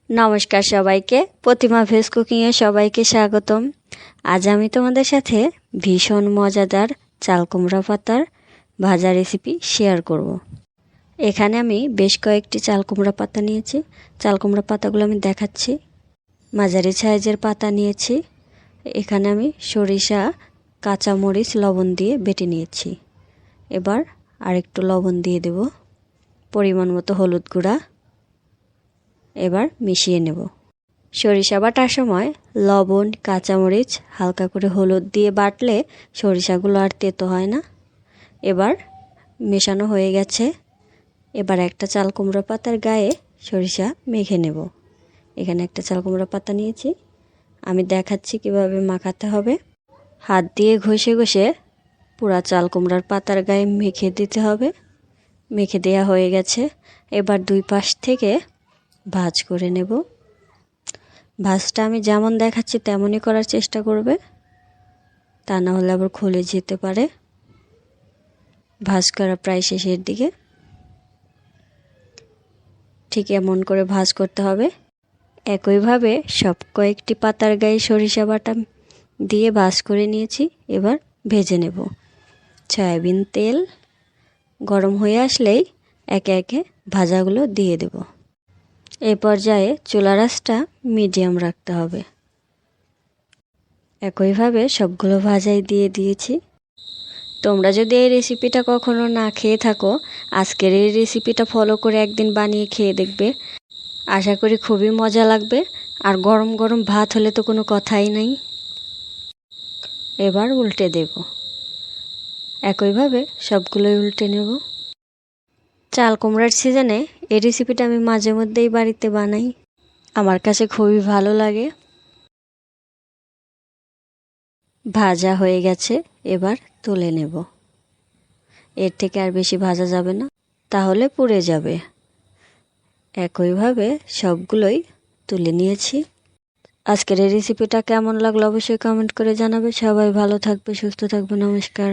নমস্কার সবাইকে, প্রতিমা ভেজ কুকিংয়ে সবাইকে স্বাগতম। আজ আমি তোমাদের সাথে ভীষণ মজাদার চাল কুমড়া পাতার ভাজা রেসিপি শেয়ার করব। এখানে আমি বেশ কয়েকটি চাল কুমড়া পাতা নিয়েছি। চাল কুমড়া পাতাগুলো আমি দেখাচ্ছি। মাঝারি সাইজের পাতা নিয়েছি। এখানে আমি সরিষা, কাঁচামরিচ, লবণ দিয়ে বেটে নিয়েছি। এবার আরেকটু লবণ দিয়ে দেব, পরিমাণ মতো হলুদ গুঁড়া। এবার মিশিয়ে নেব। সরিষা বাটার সময় লবণ, কাঁচামরিচ, হালকা করে হলুদ দিয়ে বাটলে সরিষাগুলো আর তেতো হয় না। এবার মেশানো হয়ে গেছে। এবার একটা চাল কুমড়া পাতার গায়ে সরিষা মেখে নেব। এখানে একটা চাল কুমড়া পাতা নিয়েছি। আমি দেখাচ্ছি কিভাবে মাখাতে হবে। হাত দিয়ে ঘষে ঘষে পুরা চাল কুমড়ার পাতার গায়ে মেখে দিতে হবে। মেখে দেয়া হয়ে গেছে। এবার দুই পাশ থেকে ভাঁজ করে নেব। ভাঁজটা আমি যেমন দেখাচ্ছি তেমনই করার চেষ্টা করবে, তা না হলে আবার খুলে যেতে পারে। ভাঁজ করা প্রায় শেষের দিকে। ঠিক এমন করে ভাঁজ করতে হবে। একইভাবে সব কয়েকটি পাতার গায়ে সরিষা বাটা দিয়ে ভাঁজ করে নিয়েছি। এবার ভেজে নেব। সয়াবিন তেল গরম হয়ে আসলেই একে একে ভাজাগুলো দিয়ে দেব। এই পর্যায়ে চুলার আঁচটা মিডিয়াম রাখতে হবে। একইভাবে সবগুলো ভাজাই দিয়ে দিয়েছি। তোমরা যদি এই রেসিপিটা কখনো না খেয়ে থাকো, আজকের এই রেসিপিটা ফলো করে একদিন বানিয়ে খেয়ে দেখবে। আশা করি খুবই মজা লাগবে। আর গরম গরম ভাত হলে তো কোনো কথাই নাই। এবার উল্টে দেব। একইভাবে সবগুলোই উল্টে নেব। চাল কুমড়ার সিজনে এই রেসিপিটা আমি মাঝে মধ্যেই বাড়িতে বানাই। আমার কাছে খুবই ভালো লাগে। ভাজা হয়ে গেছে, এবার তুলে নেব। এর থেকে আর বেশি ভাজা যাবে না, তাহলে পুড়ে যাবে। একইভাবে সবগুলোই তুলে নিয়েছি। আজকের এই রেসিপিটা কেমন লাগলো অবশ্যই কমেন্ট করে জানাবে। সবাই ভালো থাকবে, সুস্থ থাকবে। নমস্কার।